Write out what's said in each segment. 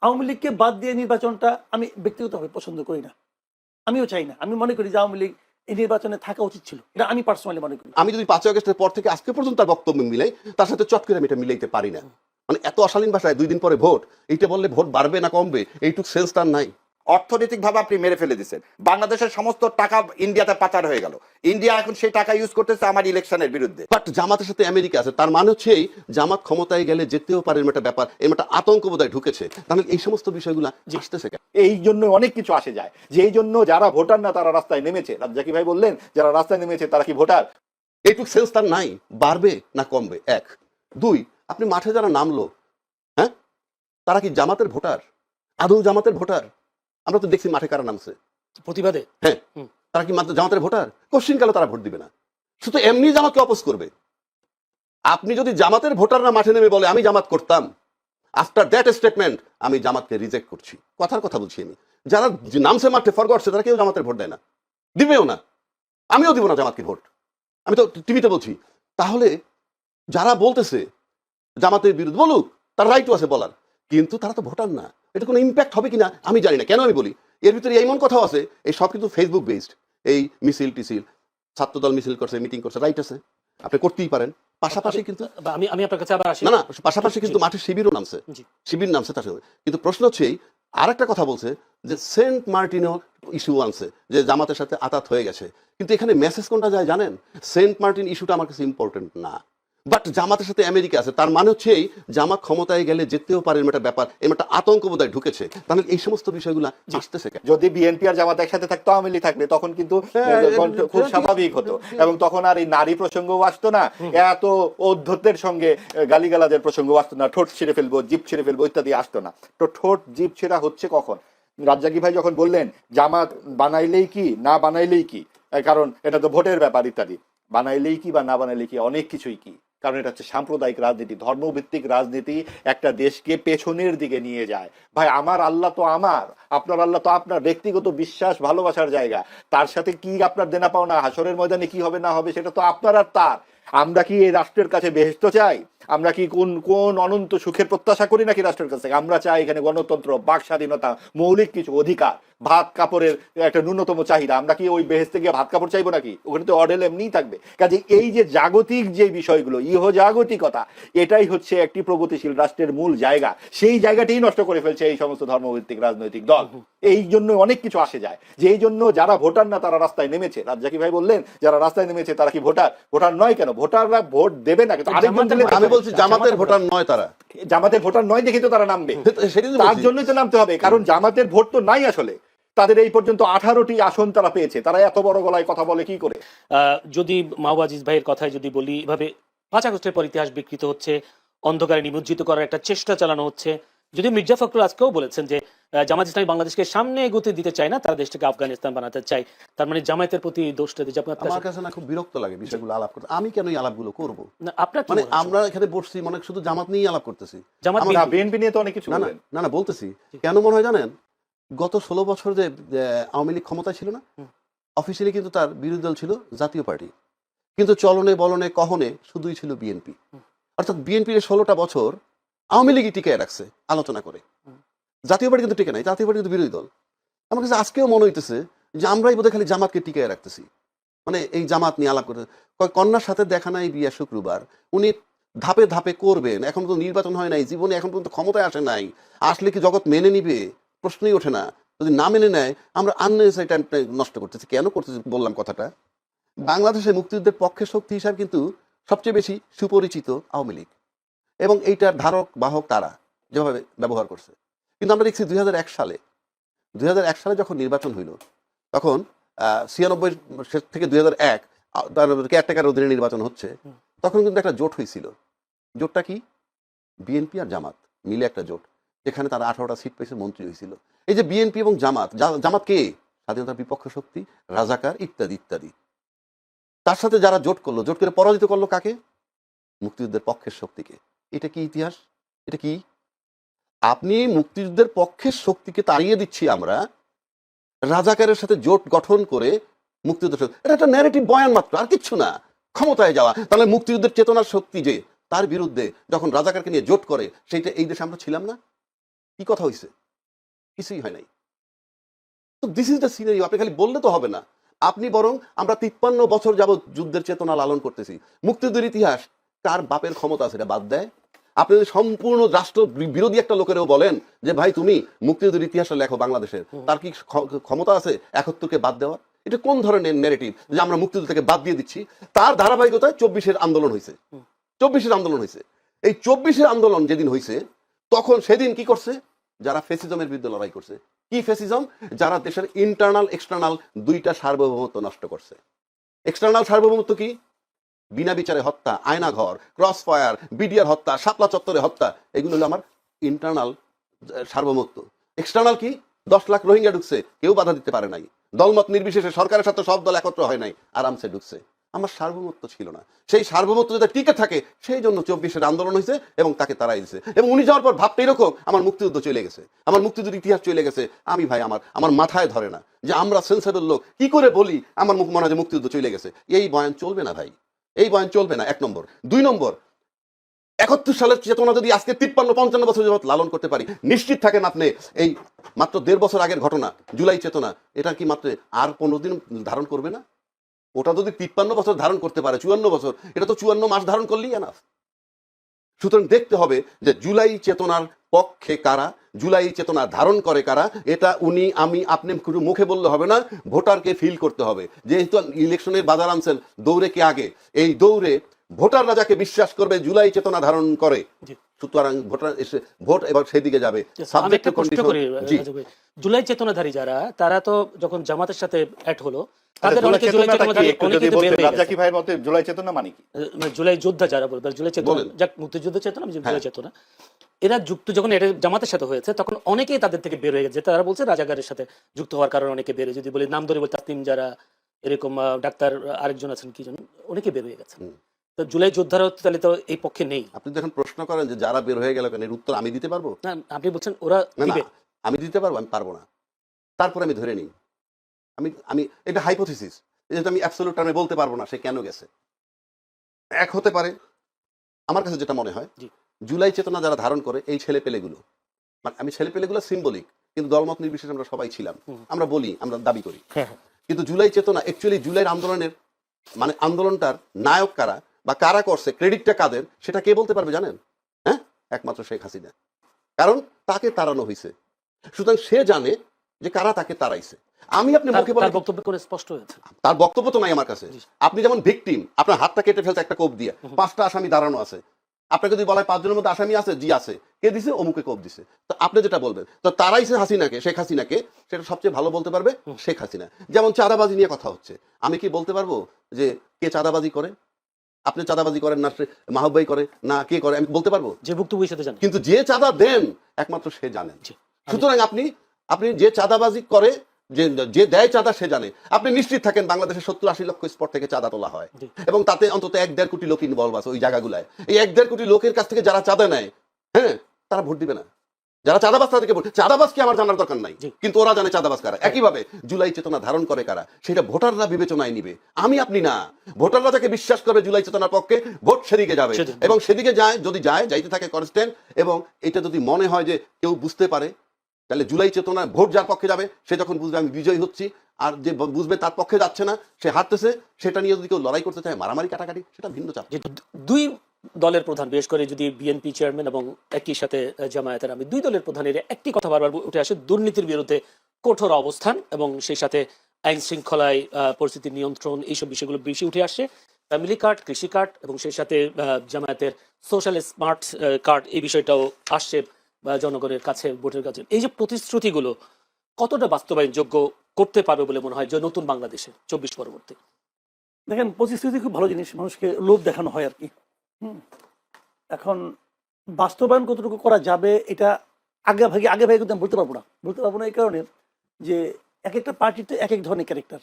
আওয়ামী লীগকে বাদ দিয়ে নির্বাচনটা আমি ব্যক্তিগতভাবে পছন্দ করি না, আমিও চাই না। আমি মনে করি যে আওয়ামী লীগ এই নির্বাচনে থাকা উচিত ছিল, এটা আমি পার্সোনালি মনে করি। আমি যদি 5ই আগস্টের পর থেকে আজকে পর্যন্ত তার বক্তব্য মিলাই, তার সাথে চট করে আমি এটা মিলাইতে পারি না। মানে এত অশালীন ভাষায় 2 দিন পরে ভোট, এইটা বললে ভোট বাড়বে না কমবে এইটুক সেন্স তার নাই। অর্থনৈতিকভাবে আপনি মেরে ফেলে দিচ্ছেন। বাংলাদেশের সমস্ত টাকা ইন্ডিয়াতে পাচার হয়ে গেল, ইন্ডিয়া এখন সেই টাকা ইউজ করতেছে আমার ইলেকশনের বিরুদ্ধে। বাট জামাতের সাথে আমেরিকা আছে, তার মানে হচ্ছে এই জামাত ক্ষমতায় গেলে যেতেও পারে, এরকম একটা ব্যাপার, এরকম একটা আতঙ্ক বোধহয় ঢুকেছে। তাহলে এই সমস্ত বিষয়গুলো আসতেছে কেন? এই জন্য অনেক কিছু আসে যায়, যে এই জন্য যারা ভোটার না তারা রাস্তায় নেমেছে। রাজ্জাকি ভাই বললেন যারা রাস্তায় নেমেছে তারা কি ভোটার? এইটুক সেন্স তার নাই, বাড়বে না কমবে। 1 2 আপনি মাঠে যারা নামলো, হ্যাঁ, তারা কি জামাতের ভোটার? আদৌ জামাতের ভোটার? আমরা তো দেখছি মাঠে কারা নামছে প্রতিবাদে। হ্যাঁ, তারা কি মাত্র জামাতের ভোটার? কোশ্চিন কালে তারা ভোট দিবে না, শুধু এমনি জামাতকে অপোজ করবে। আপনি যদি জামাতের ভোটাররা মাঠে নেমে বলে আমি জামাত করতাম, আফটার দ্যাট স্টেটমেন্ট আমি জামাতকে রিজেক্ট করছি, কথার কথা বলছি আমি। যারা নামছে মাঠে ফরগটছে তারা কেউ জামাতের ভোট দেয় না, দিবেও না, আমিও দিব না জামাতকে ভোট, আমি তো টিভিতে বলছি। তাহলে যারা বলতেছে জামাতের বিরুদ্ধে বলুক, তার রাইটও আছে বলার, কিন্তু তারা তো ভোটার না। এটা কোনো ইম্প্যাক্ট হবে কিনা আমি জানি না। কেন আমি বলি, এর ভিতরে এমন কথাও আছে, এই সব কিন্তু ফেসবুক বেসড। এই মিছিল টিছিল, ছাত্রদল মিছিল করছে, মিটিং করছে, রাইট আছে, আপনি করতেই পারেন। পাশাপাশি কিন্তু আমি আপনার কাছে আবার আসি। না, পাশাপাশি কিন্তু মাঠে শিবিরও নামছে, শিবির নামছে তার সাথে। কিন্তু প্রশ্ন হচ্ছে আর একটা কথা বলছে যে সেন্ট মার্টিনও ইস্যু আনছে, যে জামাতের সাথে আতাত হয়ে গেছে। কিন্তু এখানে মেসেজ কোনটা যায় জানেন? সেন্ট মার্টিন ইস্যুটা আমার কাছে ইম্পর্টেন্ট না, বাট জামাতের সাথে আমেরিকা আছে, তার মানে হচ্ছে এই জামাত ক্ষমতায় গেলে যেতেও পারে, এরকম একটা ব্যাপার, এরকম একটা আতঙ্ক বোধহয় ঢুকেছে। তাহলে এই সমস্ত বিষয়গুলো আসতেছে কেন? যদি বিএনপি আর জামাত একসাথে থাকতো, আওয়ামী লীগ থাকলে তখন কিন্তু খুব স্বাভাবিক হতো, এবং তখন আর এই নারী প্রসঙ্গও আসতো না, এত অধ্যত্বের সঙ্গে গালিগালাজের প্রসঙ্গ আসতো না, ঠোঁট ছিঁড়ে ফেলবো, জিপ ছিঁড়ে ফেলবো ইত্যাদি আসতো না। তো ঠোঁট জিপ ছেঁড়া হচ্ছে কখন? রাজ্জাকি ভাই যখন বললেন জামাত বানাইলেই কি না বানাইলেই কি, কারণ এটা তো ভোটের ব্যাপার ইত্যাদি, বানাইলেই কি বা না বানাইলেই কি, অনেক কিছুই কি, কারণ এটা হচ্ছে সাম্প্রদায়িক রাজনীতি, ধর্মভিত্তিক রাজনীতি একটা দেশকে পেছনের দিকে নিয়ে যায়। ভাই আমার আল্লাহ তো আমার, আপনার আল্লাহ তো আপনার, ব্যক্তিগত বিশ্বাস ভালোবাসার জায়গা, তার সাথে কি আপনার দেনা পাওনা, হাসরের ময়দানে কি হবে না হবে সেটা তো আপনার আর তার। আমরা কি এই রাষ্ট্রের কাছে বেহেশত চাই? আমরা কি কোন কোন অনন্ত সুখের প্রত্যাশা করি নাকি রাষ্ট্রের কাছে? আমরা চাই এখানে গণতন্ত্র, বাক স্বাধীনতা, মৌলিক কিছু অধিকার, ভাত কাপড়ের একটা ন্যূনতম চাহিদা। আমরা কি ওই বেহেশতে গিয়ে ভাত কাপড় চাইবো নাকি? ওখানে তো অডেল এমনিই থাকবে। কাজে এই যে জাগতিক যে বিষয়গুলো, ইহজাগতিকতা, এটাই হচ্ছে একটি প্রগতিশীল রাষ্ট্রের মূল জায়গা। সেই জায়গাটাই নষ্ট করে ফেলছে এই সমস্ত ধর্মভিত্তিক রাজনৈতিক দল। এই জন্য অনেক কিছু আসে যায়, যে এই জন্য যারা ভোটার না তারা রাস্তায় নেমেছে। রাজ্জাকি ভাই বললেন যারা রাস্তায় নেমেছে তারা কি ভোটার? ভোটার নয় কেন? ভোটাররা ভোট দেবে না, কিন্তু আমি বলছি জামাতের ভোটার নয় তারা। জামাতের ভোটার নয় দেখে তো তারা নামবে, তার জন্যই তো নামতে হবে, কারণ জামাতের ভোট তো নাই আসলে। তাদের এই পর্যন্ত 18টি আসন তারা পেয়েছে, তারা এত বড় গলায় কথা বলে কি করে? যদি মাহবুব আজিজ ভাইয়ের কথায় যদি বলি, এভাবে 5 আগস্টের পর ইতিহাস বিকৃত হচ্ছে, অন্ধকারে নিমজ্জিত করার একটা চেষ্টা চালানো হচ্ছে। যদি মির্জা ফখরুল আজকেও বলেছেন যে জামাত ইসলামী বাংলাদেশকে সামনে এগোতে দিতে চায় না, তারা দেশটাকে আফগানিস্তান বানাতে চায়, তার মানে জামায়াতের প্রতি দোষটা দিচ্ছে। আমার কাছে না খুব বিরক্ত লাগে বিষয়গুলো আলাপ করতে। আমি কেন এই আলাপগুলো করবো? আপনার মানে আমরা এখানে বসছি মনে শুধু জামাত নিয়েই আলাপ করতেছি। বিএনপি নিয়ে তো অনেক কিছু বলেন। না বলতেছি কেন মনে হয় জানেন, গত 16 বছর যে আওয়ামী লীগ ক্ষমতায় ছিল না, অফিসিয়ালি কিন্তু তার বিরোধী দল ছিল জাতীয় পার্টি, কিন্তু চলনে বলনে কহনে শুধুই ছিল বিএনপি। অর্থাৎ বিএনপির 16টা বছর আওয়ামী লীগই টিকায় রাখছে আলোচনা করে, জাতীয় পার্টি কিন্তু টিকে নাই, জাতীয় পার্টি কিন্তু বিরোধী দল। আমার কাছে আজকেও মনে হইতেছে যে আমরাই বোধহয় খালি জামাতকে টিকায় রাখতেছি, মানে এই জামাত নিয়ে আলাপ করতে। কন্যার সাথে দেখা নাই বিয়া শুক্রবার, উনি ধাপে ধাপে করবেন, এখন তো নির্বাচন হয় নাই, জীবনে এখন পর্যন্ত ক্ষমতায় আসে নাই, আসলে কি জগৎ মেনে নিবে? প্রশ্নই ওঠে না। যদি না মেনে নেয় আমরা আননেসেসারি টাইমটা নষ্ট করতেছি। কেন করতেছি বললাম কথাটা, বাংলাদেশে মুক্তিযুদ্ধের পক্ষের শক্তি হিসাবে কিন্তু সবচেয়ে বেশি সুপরিচিত আওয়ামী লীগ, এবং এইটার ধারক বাহক তারা যেভাবে ব্যবহার করছে। কিন্তু আমরা দেখছি 2001 সালে যখন নির্বাচন হইল, তখন 96 থেকে 2001 কেয়ারটেকার অধীনে নির্বাচন হচ্ছে, তখন কিন্তু একটা জোট হয়েছিল। জোটটা কি? বিএনপি আর জামাত মিলে একটা জোট, যেখানে তারা 18টা সিট পেয়েছে, মন্ত্রী হয়েছিল। এই যে বিএনপি এবং জামাত, জামাত কে? স্বাধীনতার বিপক্ষ শক্তি, রাজাকার ইত্যাদি ইত্যাদি। তার সাথে যারা জোট করলো, জোট করে পরাজিত করলো কাকে? মুক্তিযুদ্ধের পক্ষের শক্তিকে। এটা কি ইতিহাস? এটা কি? আপনি মুক্তিযুদ্ধের পক্ষের শক্তিকে তাড়িয়ে দিচ্ছি আমরা, রাজাকারের সাথে জোট গঠন করে মুক্তিযুদ্ধ, এটা একটা ন্যারেটিভ বয়ান মাত্র, আর কিচ্ছু না, ক্ষমতায় যাওয়া। তাহলে মুক্তিযুদ্ধের চেতনার শক্তি যে তার বিরুদ্ধে যখন রাজাকারকে নিয়ে জোট করে, সেইটা এই দেশে আমরা ছিলাম না? কি কথা হয়েছে? কিছুই হয় নাই। তো দিস ইজ দ্য সিনারিও। আপনি খালি বললে তো হবে না, আপনি বরং আমরা 53 বছর যাবৎ যুদ্ধের চেতনা লালন করতেছি। মুক্তিযুদ্ধের ইতিহাস কার বাপের ক্ষমতা আছে এটা বাদ দেয়? আপনি যদি সম্পূর্ণ রাষ্ট্র বিরোধী একটা লোকেরও বলেন যে ভাই তুমি মুক্তিযুদ্ধের ইতিহাসটা লেখো বাংলাদেশের, তার কি ক্ষমতা আছে 71কে বাদ দেওয়ার? এটা কোন ধরনের ন্যারেটিভ যে আমরা মুক্তিযুদ্ধ থেকে বাদ দিয়ে দিচ্ছি? তার ধারাবাহিকতায় 24-এর আন্দোলন হয়েছে। 24-এর আন্দোলন হয়েছে। এই 24-এর আন্দোলন যেদিন হয়েছে তখন সেদিন কি করছে? যারা ফেসিজমের বিরুদ্ধে লড়াই করছে। কি ফেসিজম? যারা দেশের ইন্টারনাল এক্সটার্নাল দুইটা সার্বভৌমত্ব নষ্ট করছে। এক্সটার্নাল সার্বভৌমত্ব কি? বিনা বিচারে হত্যা, আয়নাঘর, ক্রস ফায়ার, বিডিআর হত্যা, শাপলা চত্বরে হত্যা, এগুলো হলো আমার ইন্টারনাল সার্বভৌমত্ব। এক্সটার্নাল কি? 10 লাখ রোহিঙ্গা ঢুকছে, কেউ বাধা দিতে পারে নাই। দলমত নির্বিশেষে সরকারের সাথে সব দল একত্র হয় নাই, আরামসে ঢুকছে। আমার সার্বভৌমত্ব ছিল না। সেই সার্বভৌমত্ব যাতে টিকে থাকে সেই জন্য 24-এর আন্দোলন হয়েছে এবং তাকে তাড়াই দিয়েছে। এবং উনি যাওয়ার পর ভাবতে এরকম আমার মুক্তিযুদ্ধ চলে গেছে, আমার মুক্তিযুদ্ধের ইতিহাস চলে গেছে। আমি ভাই আমার মাথায় ধরে না যে আমরা সেন্সেবল লোক কি করে বলি আমার মুখ মনে হয় যে মুক্তিযুদ্ধ চলে গেছে। এই বয়ান চলবে না ভাই, এই বয়ান চলবে না। 1 নম্বর। 2 নম্বর, 71 সালের চেতনা যদি আজকে 53-55 বছর যাবত লালন করতে পারি, নিশ্চিত থাকেন আপনি এই মাত্র 1.5 বছর আগের ঘটনা জুলাই চেতনা, এটা কি মাত্র আর 15 দিন ধারণ করবে না? ওটা যদি 53 বছর ধারণ করতে পারে, 54 বছর, এটা তো 54 মাস ধারণ করলেই এনাফ। সুতরাং দেখতে হবে যে জুলাই চেতনার পক্ষে কারা, জুলাই চেতনা ধারণ করে কারা। এটা উনি আমি আপনি শুধু মুখে বললে হবে না, ভোটারকে ফিল করতে হবে। যেহেতু ইলেকশনের বাজার আনছেন, দৌড়ে কে আগে? এই দৌড়ে ভোটাররা যাকে বিশ্বাস করবে জুলাই চেতনা ধারণ করে, সুতরাং ভোটার এসে ভোট এবার সেদিকে যাবে। আমি একটা প্রশ্ন করি, জুলাই চেতনাধারী যারা, তারা তো যখন জামাতের সাথে অ্যাড হলো, তাদের অনেকে জুলাই চেতনাধারী, অনেকে তো বের হয়ে গেছে। রাজ্জাকি ভাইয়ের মতে জুলাই চেতনা মানে কি? জুলাই যোদ্ধা যারা বলবে, জুলাই চেতনা, যাক মুক্তিযুদ্ধ চেতনা, জুলাই চেতনা, এরা যুক্ত যখন এটা জামাতের সাথে হয়েছে তখন অনেকেই তাদের থেকে বের হয়ে গেছে। তারা বলছে রাজাকারের সাথে যুক্ত হওয়ার কারণে অনেকে বের হয়ে, যদি বলি নাম ধরে বলি তাসনিম যারা, এরকম ডাক্তার আরেকজন আছেন কি জানেন, অনেকে বের হয়ে গেছে। তো জুলাই যোদ্ধারাও তাহলে তো এই পক্ষে নেই। আপনি যখন প্রশ্ন করেন যে যারা বের হয়ে গেল কেন, এর উত্তর আমি দিতে পারবো না? আপনি বলছেন ওরা দিবে। আমি দিতে পারবো? আমি পারবো না। তারপরে আমি ধরে নিই, আমি এটা হাইপোথিসিস, যেটা আমি অ্যাবসলিউট টার্মে বলতে পারবো না সে কেন গেছে। এক হতে পারে, আমার কাছে যেটা মনে হয়, জুলাই চেতনা যারা ধারণ করে এই ছেলে পেলেগুলো, মানে আমি ছেলে পেলেগুলো সিম্বলিক, কিন্তু দলমত নির্বিশেষে আমরা সবাই ছিলাম, আমরা বলি, আমরা দাবি করি। কিন্তু জুলাই চেতনা অ্যাকচুয়ালি জুলাইয়ের আন্দোলনের মানে আন্দোলনটার নায়ক কারা বা কারা করছে, ক্রেডিটটা কাদের, সেটা কে বলতে পারবে জানেন? হ্যাঁ, একমাত্র শেখ হাসিনা। কারণ তাকে তাড়ানো হয়েছে, সুতরাং সে জানে যে কারা তাকে তাড়াইছে। আমি আপনি মুখে বলে বক্তব্য করে স্পষ্ট হয়েছে, তার বক্তব্য তো নাই আমার কাছে। আপনি যেমন ভিকটিম, আপনার হাতটা কেটে ফেলছে একটা কোপ দিয়ে, 5টা আসামি দাঁড়ানো আছে, আপনাকে যদি বলা হয় 5 জনের মধ্যে আসামি আছে, জি আছে, কে দিছে? অমুকে কোপ দিছে। তো আপনি যেটা বলবেন, তো তারাইছে হাসিনাকে, শেখ হাসিনাকে, সেটা সবচেয়ে ভালো বলতে পারবে শেখ হাসিনা। যেমন চাঁদাবাজি নিয়ে কথা হচ্ছে, আমি কি বলতে পারবো যে কে চাঁদাবাজি করে? আপনি চাঁদাবাজি করেন না, মাহবুব ভাই করে না, কে করে? আমি বলতে পারবো? যে ভুক্তভোগীর সাথে জানেন, কিন্তু যে চাঁদা দেন একমাত্র সে জানেন। সুতরাং আপনি যে চাঁদাবাজি করে, যে দেয় চাঁদা সে জানে। আপনি নিশ্চিত থাকেন বাংলাদেশে 70-80 লক্ষ স্পট থেকে চাঁদা তোলা হয়, এবং তাতে অন্তত 1-1.5 কোটি লোক ইনভলভ আছে ওই জায়গাগুলায়। এই 1-1.5 কোটি লোকের কাছ থেকে যারা চাঁদা নেয়, হ্যাঁ, তারা ভোট দিবে না। যারা চাঁদাবাজ তাদেরকে ভোট, চাঁদাবাজ কি আমার জানার দরকার নাই, কিন্তু ওরা জানে চাঁদাবাজ কারা। একইভাবে জুলাই চেতনা ধারণ করে কারা, সেটা ভোটাররা বিবেচনায় নিবে, আমি আপনি না। ভোটাররা যাকে বিশ্বাস করবে জুলাই চেতনার পক্ষে, ভোট সেদিকে যাবে, এবং সেদিকে যায়, যদি যাইতে থাকে কনস্ট্যান্ট, এবং এটা যদি মনে হয় যে কেউ বুঝতে পারে, তাহলে জুলাই চেতনা ভোট যার পক্ষে যাবে সে যখন বুঝবে আমি বিজয়ী হচ্ছি, আর যে বুঝবে তার পক্ষে যাচ্ছে না, সে হারতেছে, সেটা নিয়ে যদি কেউ লড়াই করতে চায়, মারামারি কাটাকাটি, সেটা ভিন্ন চাপ। দুই দলের প্রধান, বিশেষ করে যদি বিএনপি চেয়ারম্যান এবং একই সাথে জামায়াতের, আমি দুই দলের প্রধানের একটি কথা বারবার উঠে আসে, দুর্নীতির বিরুদ্ধে কঠোর অবস্থান, এবং সেই সাথে আইন শৃঙ্খলায় পরিস্থিতি নিয়ন্ত্রণ, এইসব বিষয়গুলো বেশি উঠে আসছে। ফ্যামিলি কার্ড, কৃষি কার্ড, এবং সেই সাথে জামায়াতের সোশ্যাল স্মার্ট কার্ড, এই বিষয়টাও আসছে জনগণের কাছে, ভোটের কাছে। এই যে প্রতিশ্রুতিগুলো কতটা বাস্তবায়ন যোগ্য করতে পারবে বলে মনে হয় যে নতুন বাংলাদেশে 24 পরবর্তী? দেখেন, প্রতিশ্রুতি খুব ভালো জিনিস, মানুষকে লোভ দেখানো হয় আর কি। এখন বাস্তবায়ন কতটুকু করা যাবে এটা আগে ভাগে কিন্তু আমি বলতে পারবো না এই কারণে যে এক একটা পার্টিতে এক এক ধরনের ক্যারেক্টার।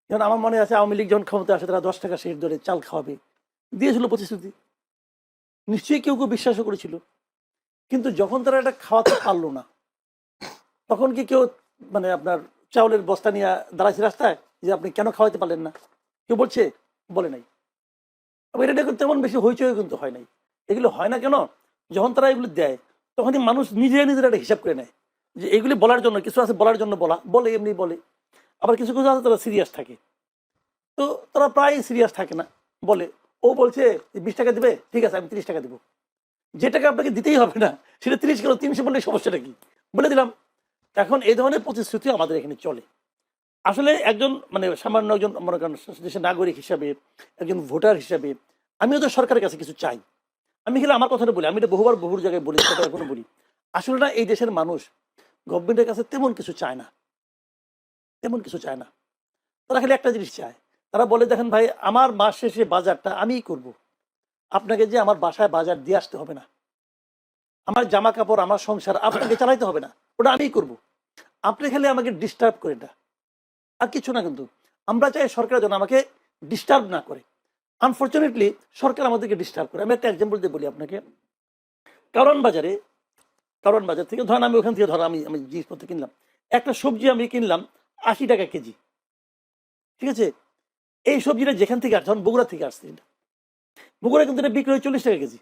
যেমন আমার মনে আছে আওয়ামী লীগ যখন ক্ষমতা আসে, তারা 10 টাকা শেষ ধরে চাল খাওয়াবে দিয়েছিল প্রতিশ্রুতি, নিশ্চয়ই কেউ কেউ বিশ্বাসও করেছিল। কিন্তু যখন তারা এটা খাওয়াতে পারলো না, তখন কি কেউ মানে আপনার চাউলের বস্তা নিয়ে দাঁড়াইছে রাস্তায় যে আপনি কেন খাওয়াতে পারলেন না? কেউ বলে নাই। এটা তেমন বেশি হইচই কিন্তু হয় নাই। এগুলো হয় না কেন? যখন তারা এগুলো দেয় তখনই মানুষ নিজেরা একটা হিসাব করে নেয় যে এগুলি বলার জন্য কিছু আছে, বলার জন্য বলে এমনি বলে, আবার কিছু কিছু আছে তারা সিরিয়াস থাকে। তো তারা প্রায় সিরিয়াস থাকে না, বলে ও বলছে 20 টাকা দিবে, ঠিক আছে আমি 30 টাকা দিব, যে টাকা আপনাকে দিতেই হবে না সেটা 30 কেন 300 বললে সমস্যাটা কি, বলে দিলাম। এখন এই ধরনের প্রতিশ্রুতি আমাদের এখানে চলে। আসলে একজন মানে সামান্য একজন মনে করেন দেশের নাগরিক হিসাবে, একজন ভোটার হিসাবে আমিও তো সরকারের কাছে কিছু চাই। আমি খেলে আমার কথাটা বলি, আমি এটা বহু জায়গায় বলি, সেটা এখনো বলি। আসলে না, এই দেশের মানুষ গভর্নমেন্টের কাছে তেমন কিছু চায় না, তেমন কিছু চায় না। তারা খালি একটা জিনিস চায়, তারা বলে দেখেন ভাই আমার মাস শেষে বাজারটা আমিই করব, আপনাকে যে আমার বাসায় বাজার দিয়ে আসতে হবে না, আমার জামা কাপড় আমার সংসার আপনাকে চালাইতে হবে না, ওটা আমিই করব, আপনি খালি আমাকে ডিস্টার্ব করেন না, আর কিছু না। কিন্তু আমরা চাই সরকার যেন আমাকে ডিস্টার্ব না করে। আনফর্চুনেটলি সরকার আমাদেরকে ডিস্টার্ব করে। আমি একটা এক্সাম্পল দিয়ে বলি আপনাকে। কারণ বাজার থেকে ধরেন আমি ওখান থেকে আমি জিনিসপত্র কিনলাম, একটা সবজি আমি কিনলাম 80 টাকা কেজি, ঠিক আছে। এই সবজিটা যেখান থেকে আসছে, ধরেন বগুড়া থেকে আসছে, বগুড়া কিন্তু এটা বিক্রি হয় 40 টাকা কেজি।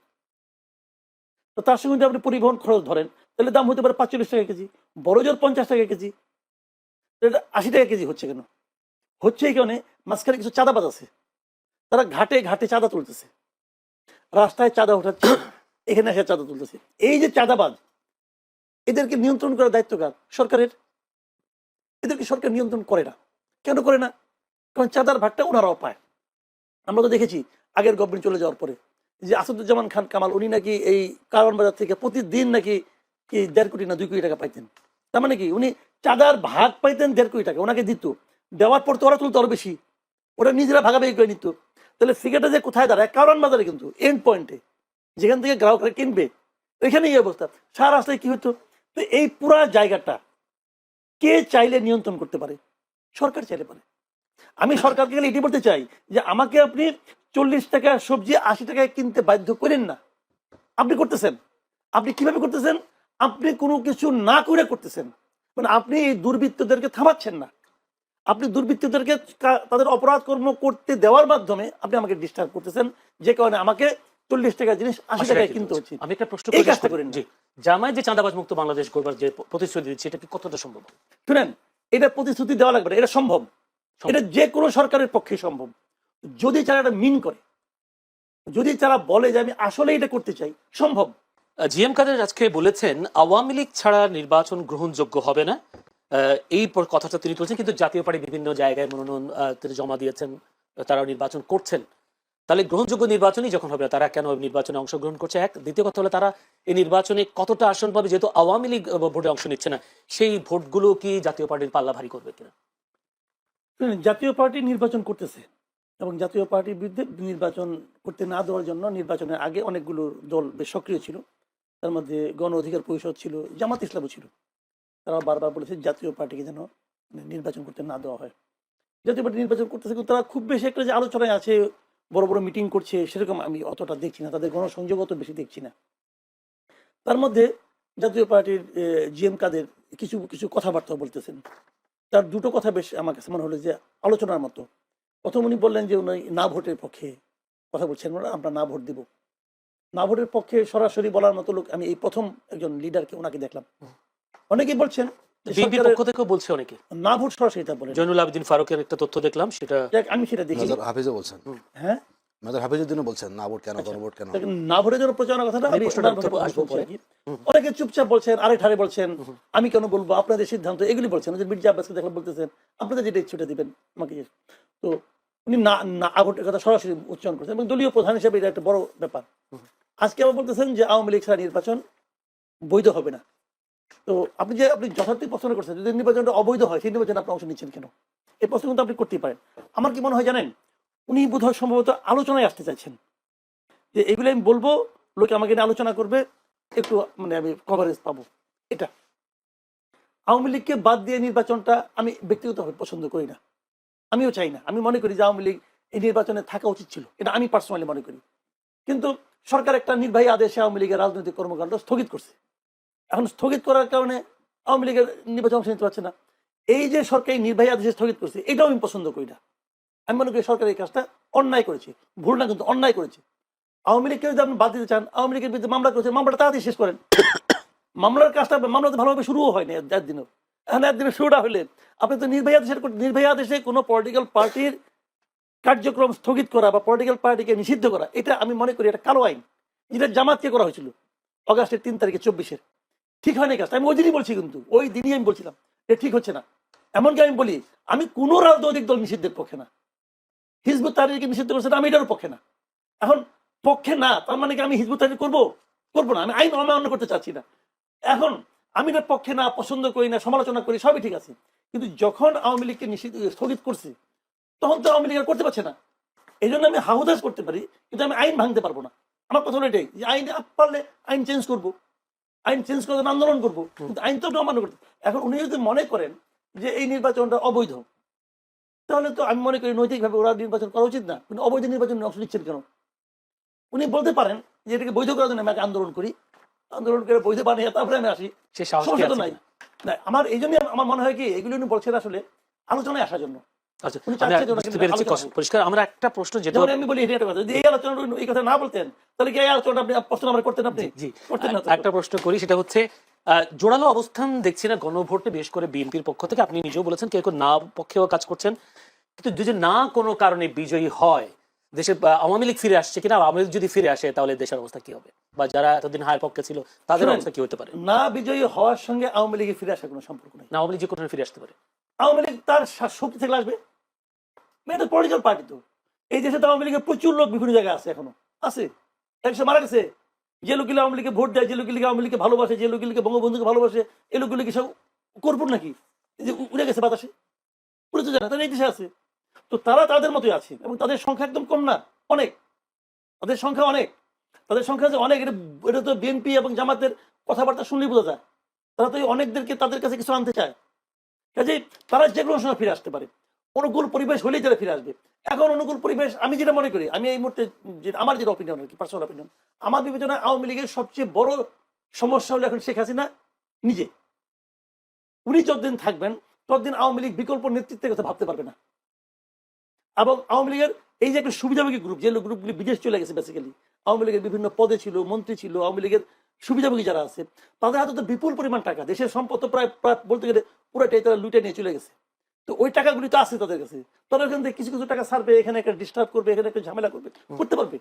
তো তার সঙ্গে যদি আপনি পরিবহন খরচ ধরেন তাহলে দাম হতে পারে 45 টাকা কেজি, বড় জোর 50 টাকা কেজি। এটা 80 টাকা কেজি হচ্ছে কেন? হচ্ছে এই কারণে মাঝখানে কিছু চাঁদাবাজ আছে, তারা ঘাটে ঘাটে চাঁদা তুলতেছে, রাস্তায় চাঁদা উঠাচ্ছে, এখানে এসে চাঁদা তুলতেছে। এই যে চাঁদাবাজ, এদেরকে নিয়ন্ত্রণ করার দায়িত্ব কার? সরকারের। এদেরকে সরকার নিয়ন্ত্রণ করে না। কেন করে না? কারণ চাঁদার ভাগটা ওনারাও পায়। আমরা তো দেখেছি আগের গভর্নমেন্ট চলে যাওয়ার পরে যে আসাদুজ্জামান খান কামাল উনি নাকি এই কারণ বাজার থেকে প্রতিদিন নাকি কি 1.5 কোটি না 2 কোটি টাকা পাইতেন। তার মানে কি উনি চাঁদার ভাগ পাইতেন 1.5 কোটি টাকা, ওনাকে দিত, দেওয়ার পর তো ওরা তুলতো আরো বেশি, ওরা নিজেরা ভাগাভাগি করে নিত। তাহলে ফিগারটা যে কোথায় দাঁড়ায়? কারণ বাজারে, কিন্তু এন্ড পয়েন্টে যেখান থেকে গ্রাহকরা কিনবে ওইখানে এই অবস্থা। সারা রাস্তায় কি হতো? তো এই পুরা জায়গাটা কে চাইলে নিয়ন্ত্রণ করতে পারে? সরকার চাইলে পারে। আমি সরকারকে গেলে এটি বলতে চাই যে আমাকে আপনি 40 টাকা সবজি 80 টাকায় কিনতে বাধ্য করেন না। আপনি করতেছেন, আপনি কিভাবে করতেছেন? আপনি কোনো কিছু না করে করতেছেন, মানে আপনি এই দুর্বৃত্তদেরকে থামাচ্ছেন না, আপনি দুর্বৃত্তদেরকে তাদের অপরাধ কর্ম করতে দেওয়ার মাধ্যমে আপনি আমাকে ডিস্টার্ব করতেছেন, যে কারণে আমাকে 40 টাকা জিনিস 80 টাকায় কিনতে হচ্ছে। আমি একটা প্রশ্ন এই কাজটা করেন। জি, জামায়াত যে চাঁদাবাজ মুক্ত বাংলাদেশ করবার যে প্রতিশ্রুতি দিচ্ছে, এটা কি কতটা সম্ভব? শুনেন, এটা প্রতিশ্রুতি দেওয়া লাগবে না, এটা সম্ভব। এটা যে কোনো সরকারের পক্ষে সম্ভব, যদি তারা এটা মিন করে, যদি তারা বলে যে আমি আসলে এটা করতে চাই, সম্ভব। জিএম কাদের আজকে বলেছেন আওয়ামী লীগ ছাড়া নির্বাচন গ্রহণযোগ্য হবে না। এই কথাটা তিনি বলছেন, কিন্তু জাতীয় পার্টি বিভিন্ন জায়গায় মনোনয়ন তিনি জমা দিয়েছেন, তারা নির্বাচন করছেন। তাহলে গ্রহণযোগ্য নির্বাচনই যখন হবে, তারা কেন নির্বাচনে অংশগ্রহণ করছে? এক, দ্বিতীয় কথা হলো তারা এই নির্বাচনে কতটা আসন পাবে, যেহেতু আওয়ামী লীগ ভোটে অংশ নিচ্ছে না, সেই ভোটগুলো কি জাতীয় পার্টির পাল্লা ভারী করবে কিনা? জাতীয় পার্টি নির্বাচন করতেছে এবং জাতীয় পার্টির বিরুদ্ধে নির্বাচন করতে না দেওয়ার জন্য নির্বাচনের আগে অনেকগুলো দল বেশ সক্রিয় ছিল। তার মধ্যে গণ অধিকার পরিষদ ছিল, জামাত ইসলামও ছিল। তারা বারবার বলেছে জাতীয় পার্টিকে যেন নির্বাচন করতে না দেওয়া হয়। জাতীয় পার্টি নির্বাচন করতেছে, কিন্তু তারা খুব বেশি একটা যে আলোচনায় আছে, বড় বড় মিটিং করছে, সেরকম আমি অতটা দেখছি না, তাদের গণসংযোগ অত বেশি দেখছি না। তার মধ্যে জাতীয় পার্টির জিএম কাদের কিছু কিছু কথাবার্তা বলতেছেন। তার দুটো কথা বেশ আমার কাছে মনে হলো যে আলোচনার মতো। প্রথম উনি বললেন যে উনি না ভোটের পক্ষে কথা বলছেন, আমরা না ভোট দিব। না ভোটের পক্ষে সরাসরি বলার মতো লোক আমি এই প্রথম একজন লিডারকে ওনাকে দেখলাম। অনেকেই বলছেন বিএনপির পক্ষ থেকেও বলছে অনেকে না ভোট, সরাসরি তা বলেন। জয়নুল আবেদিন ফারুকের একটা তথ্য দেখলাম, সেটা আমি সেটা দেখি। হাফিজও বলছেন, হ্যাঁ মেজর হাফিজউদ্দিনও বলছেন না ভোট কেন, গণভোট কেন। না ভোটের জন্য প্রচারণার কথাটা আমি অনেকে চুপচাপ বলছেন, আরেক ধারে বলছেন আমি কেন বলবো, আপনাদের সিদ্ধান্ত, এগুলি বলছেন। মির্জা আব্বাসকে দেখলাম বলতেছেন আপনাদের যেটা ইচ্ছুটা দিবেন আমাকে। তো উনি না ভোটের কথা সরাসরি উচ্চারণ করছেন এবং দলীয় প্রধান হিসেবে এটা একটা বড় ব্যাপার। আজকে আবার বলতেছেন যে আওয়ামী লীগ ছাড়া নির্বাচন বৈধ হবে না। তো আপনি যথার্থ প্রশ্ন করছেন, যদি নির্বাচনটা অবৈধ হয় সেই নির্বাচনে আপনি অংশ নিচ্ছেন কেন? এই প্রশ্ন কিন্তু আপনি করতেই পারেন। আমার কি মনে হয় জানেন, উনি বোধহয় সম্ভবত আলোচনায় আসতে চাইছেন যে এগুলো আমি বলবো, লোকে আমাকে নিয়ে আলোচনা করবে, একটু মানে আমি কভারেজ পাবো। এটা আওয়ামী লীগকে বাদ দিয়ে নির্বাচনটা আমি ব্যক্তিগতভাবে পছন্দ করি না, আমিও চাই না। আমি মনে করি যে আওয়ামী লীগ এই নির্বাচনে থাকা উচিত ছিল, এটা আমি পার্সোনালি মনে করি। কিন্তু সরকার একটা নির্বাহী আদেশে আওয়ামী লীগের রাজনৈতিক কর্মকাণ্ড স্থগিত করছে। এখন স্থগিত করার কারণে আওয়ামী লীগের নির্বাচন অংশ নিতে পারছে না। এই যে সরকারি নির্বাহী আদেশে স্থগিত করছে, এটাও আমি পছন্দ করি না। আমি মনে করি সরকার এই কাজটা অন্যায় করেছে, ভুল না কিন্তু অন্যায় করেছে। আওয়ামী লীগকে যদি আপনি বাদ দিতে চান, আওয়ামী লীগের বিরুদ্ধে মামলা করেছেন, মামলাটা তাড়াতাড়ি শেষ করেন। মামলার কাজটা মামলা তো ভালোভাবে শুরুও হয়নি একদিনও। এখন একদিনের শুরুটা হলে আপনি তো নির্ভয়া দেশে কোনো পলিটিক্যাল পার্টির কার্যক্রম স্থগিত করা বা পলিটিক্যাল পার্টিকে নিষিদ্ধ করা, এটা আমি মনে করি এটা কালো আইন, যেটা জামাতকে করা হয়েছিল অগাস্টের 3 তারিখে 24-এর। ঠিক হয়নি কাজটা, আমি ওই দিনই বলছি, কিন্তু ওই দিনই আমি বলছিলাম এটা ঠিক হচ্ছে না। এমনকি আমি বলি আমি কোনো রাজনৈতিক দল নিষিদ্ধের পক্ষে না, হিজবুত তাহরিরকে নিষিদ্ধ করছে আমি এটারও পক্ষে না। এখন পক্ষে না তার মানে কি আমি হিজবুত তাহরির করবো না? আমি আইন অমান্য করতে চাচ্ছি না। এখন আমি এটার পক্ষে না, পছন্দ করি না, সমালোচনা করি, সবই ঠিক আছে, কিন্তু যখন আওয়ামী লীগকে নিষিদ্ধ স্থগিত করছে তখন তো আওয়ামী লীগ আর করতে পারছে না। এই জন্য আমি হাহুদাস করতে পারি, কিন্তু আমি আইন ভাঙতে পারবো না। আমার কথা হলো এটাই যে আইন পারলে আইন চেঞ্জ করবো, আইন চেঞ্জ করে আন্দোলন করবো, কিন্তু আইন তো অমান্য করতে। এখন উনি যদি মনে করেন যে এই নির্বাচনটা অবৈধ, তাহলে তো আমি মনে করি নৈতিকভাবে ওরা নির্বাচন করা উচিত না। কিন্তু অবৈধ নির্বাচনে অংশ নিচ্ছেন কেন? উনি বলতে পারেন যে এটাকে বৈধ করার জন্য আমি আগে আন্দোলন করি, আন্দোলন করে বৈধ বানিয়ে তারপরে আমি আসি, সে সাহস কি সমস্যা তো আছে নাই। কিনা? না, আমার এই জন্যই আমার মনে হয় কি এগুলো উনি বলছেন আসলে আলোচনায় আসার জন্য। আচ্ছা, উনি আমরা চাচ্ছেন যে ওনাকে বুঝতে পেরেছি আলোচনা হোক। পরিষ্কার। আমরা একটা প্রশ্ন যেটা যেমন আমি বলি এটা একটা কথা, যদি এই আলোচনা এই কথা না বলতেন তাহলে কি এই আলোচনা আপনি প্রশ্ন আমার করতেন? আপনি জি করতেন না তো। একটা প্রশ্ন করি, সেটা হচ্ছে জোরালো অবস্থান দেখছি না গণভোটে, বিশেষ করে বিএনপির পক্ষ থেকে। আপনি নিজেও বলেছেন কেউ কেউ না পক্ষেও কাজ করছেন, কিন্তু যদি না কোনো কারণে বিজয়ী হয় দেশে আওয়ামী লীগ ফিরে আসছে কিনা, আওয়ামী লীগ যদি ফিরে আসে তাহলে দেশের অবস্থা কি হবে, বা যারা এতদিন হায়ের পক্ষে ছিল তাদের শুনেন, অবস্থা কি হতে পারে? না বিজয়ী হওয়ার সঙ্গে আওয়ামী লীগে ফিরে আসার কোনো সম্পর্ক নেই। না আওয়ামী লীগ যে কোথাও ফিরে আসতে পারে, আওয়ামী লীগ তার শক্তি থেকে আসবে, এটা পলিটিক্যাল পার্টি। তো এই দেশে তো আওয়ামী লীগের প্রচুর লোক বিভিন্ন জায়গায় আছে, এখনো আছে। একশো মারা গেছে, যে লোকগুলো আওয়ামী লীগকে ভোট দেয়, যে লোকগুলিকে আওয়ামী লীগকে ভালোবাসে, যে লোকগুলিকে বঙ্গবন্ধুকে ভালোবাসে, এই লোকগুলি কি সব করবো নাকি যে উড়ে গেছে বাতাসে? উড়ে তো জানা, তারা এই দেশে আছে। তো তারা তাদের মতোই আছে, এবং তাদের সংখ্যা একদম কম না, অনেক। তাদের সংখ্যা অনেক, তাদের সংখ্যা যে অনেক, এটা তো বিএনপি এবং জামাতের কথাবার্তা শুনলেই বোঝা যায়। তারা তো এই অনেকদেরকে তাদের কাছে কিছু আনতে চায়, কাজেই তারা যে কোনো সময় ফিরে আসতে পারে। অনুকূল পরিবেশ হলেই তারা ফিরে আসবে। এখন অনুকূল পরিবেশ আমি যেটা মনে করি, আমি এই মুহূর্তে আমার যেটা অপিনিয়ন আর কি, পার্সোনাল অপিনিয়ন, আমার বিবেচনায় আওয়ামী লীগের সবচেয়ে বড় সমস্যা হলো এখন শেখ হাসিনা নিজে। উনি যতদিন থাকবেন ততদিন আওয়ামী লীগ বিকল্প নেতৃত্বের কথা ভাবতে পারবে না। এবং আওয়ামী লীগের এই যে একটা সুবিধাভোগী গ্রুপ, যে গ্রুপগুলি বিদেশ চলে গেছে, বেসিক্যালি আওয়ামী লীগের বিভিন্ন পদে ছিল, মন্ত্রী ছিল, আওয়ামী লীগের সুবিধাভোগী যারা আছে, তাদের হাতে তো বিপুল পরিমাণ টাকা, দেশের সম্পদ তো প্রায় বলতে গেলে পুরোটাই তারা লুটে নিয়ে চলে গেছে। তো ওই টাকাগুলি তো আছে তাদের কাছে, তারা এখান থেকে কিছু কিছু টাকা ছাড়বে, এখানে একটা ডিস্টার্ব করবে, এখানে একটা ঝামেলা করবে, করতে পারবে।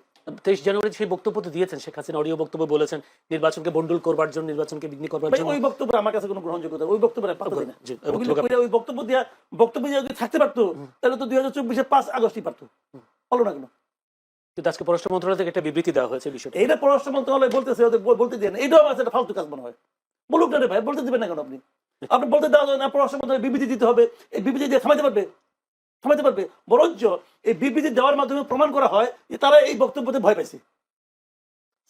23 জানুয়ারি সেই বক্তব্য তো দিয়েছেন শেখ হাসিনা, অডিও বক্তব্য বলেছেন নির্বাচনকে বন্ডুল করবার জন্য, নির্বাচনকে বিঘ্ন করবার ভাই, জন্য। ওই বক্তব্য আমার কাছে কোনো গ্রহণযোগ্যতা, ওই বক্তব্য পাত্তা দেয় না। জি, ওগুলো করে ওই বক্তব্য যদি থাকতে পারতো তাহলে তো 2024-এর 5 আগস্টই পারতো, হলো না কেন? কিন্তু আজকে পররাষ্ট্র মন্ত্রণালয় থেকে একটা বিবৃতি দেওয়া হয়েছে বিষয়টা। এইটা পররাষ্ট্র মন্ত্রণালয় বলতেছে, ওদের বলতে দেন, এটাও আমার একটা ফালতু কাজ মনে হয়। বলুক না রে ভাই, বলতে দিবেন না কেন? আপনি আপনি বলতে দেওয়া না, পররাষ্ট্র মন্ত্রণালয় বিবৃতি দিতে হবে, এই বিবৃতি দিয়ে থামাতে পারবে। বরঞ্চ এই বিবৃতি দেওয়ার মাধ্যমে প্রমাণ করা হয় যে তারা এই বক্তব্যতে ভয় পাইছে।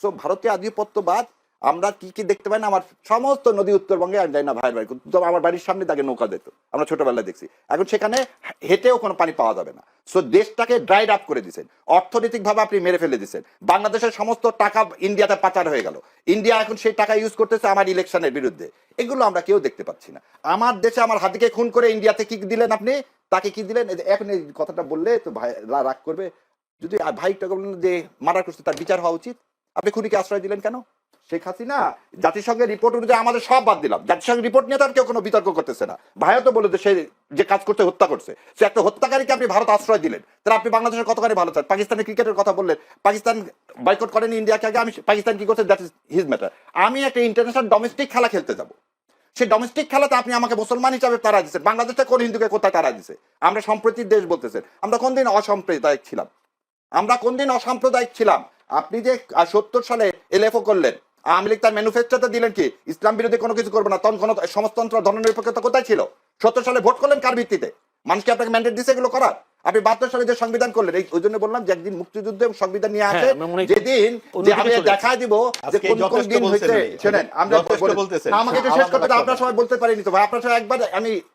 সো ভারতীয় আধিপত্যবাদ আমরা কি কি দেখতে পাই না, আমার সমস্ত নদী উত্তরবঙ্গে আমি যাই না ভাইয়ের বাড়ি, তো আমার বাড়ির সামনে তাকে নৌকা দিত, আমরা ছোটবেলায় দেখছি। এখন সেখানে হেঁটেও কোনো পানি পাওয়া যাবে না। সো দেশটাকে ড্রাইড আপ করে দিচ্ছেন, অর্থনৈতিকভাবে আপনি মেরে ফেলে দিচ্ছেন। বাংলাদেশের সমস্ত টাকা ইন্ডিয়াতে পাচার হয়ে গেল, ইন্ডিয়া এখন সেই টাকা ইউজ করতেছে আমার ইলেকশনের বিরুদ্ধে। এগুলো আমরা কেউ দেখতে পাচ্ছি না। আমার দেশে আমার হাতিকে খুন করে ইন্ডিয়াতে কি দিলেন আপনি, তাকে কি দিলেন? এখন এই কথাটা বললে তো ভাই রাগ করবে। যদি ভাইটাকে বললেন যে মার্ডার করছে, তার বিচার হওয়া উচিত। আপনি খুনিকে আশ্রয় দিলেন কেন? শেখ হাসিনা জাতিসংঘের রিপোর্ট অনুযায়ী আমাদের সব বাদ দিলাম, জাতিসংঘের রিপোর্ট নিয়ে তার কেউ কোনো বিতর্ক করতেছে না। ভাইও তো বলে সে যে কাজ করতে হত্যা করছে, সে একটা হত্যাকারীকে আপনি ভারত আশ্রয় দিলেন, তাহলে আপনি বাংলাদেশের কতখানি ভালো চান? পাকিস্তানের ক্রিকেটের কথা বললেন, পাকিস্তান বয়কট করেনি ইন্ডিয়াকে আগে, আমি পাকিস্তান কি করছে দ্যাট ইজ হিজ ম্যাটার। আমি একটা ইন্টারন্যাশনাল ডোমেস্টিক খেলা খেলতে যাব, সেই ডোমেস্টিক খেলাতে আপনি আমাকে মুসলমান হিসাবে তারা দিচ্ছেন, বাংলাদেশটা কোন হিন্দুকে কোথায় তারা দিচ্ছে? আমরা সম্প্রীতির দেশ বলতেছেন, আমরা কোনদিন অসাম্প্রদায়িক ছিলাম? আমরা কোনদিন অসাম্প্রদায়িক ছিলাম? আপনি যে 70 সালে এলএফও করলেন, আওয়ামী লীগ তার ম্যানুফেস্টোতে দিলেন কি ইসলাম বিরোধী কোনো কিছু করবে না, তখন কোনো সমাজতন্ত্র ধর্মনিরপেক্ষতা কোথায় ছিল? 70 সালে ভোট করলেন কার ভিত্তিতে? মানুষকে আপনাকে ম্যান্ডেট দিচ্ছে এগুলো করার? আপনি 72 সালে যে সংবিধান করলেন, এই ওই জন্য বললাম যে একদিন মুক্তিযুদ্ধ এবং সংবিধান নিয়ে আসে, যেদিন যে আমি দেখায় দিব যে কোন কোন দিন হইতে। শুনেন, আমরা আমাকে এটা শেষ করতে দাও, আপনারা সবাই বলতে পারেনি তো ভাই, আপনারা সবাই একবার আমি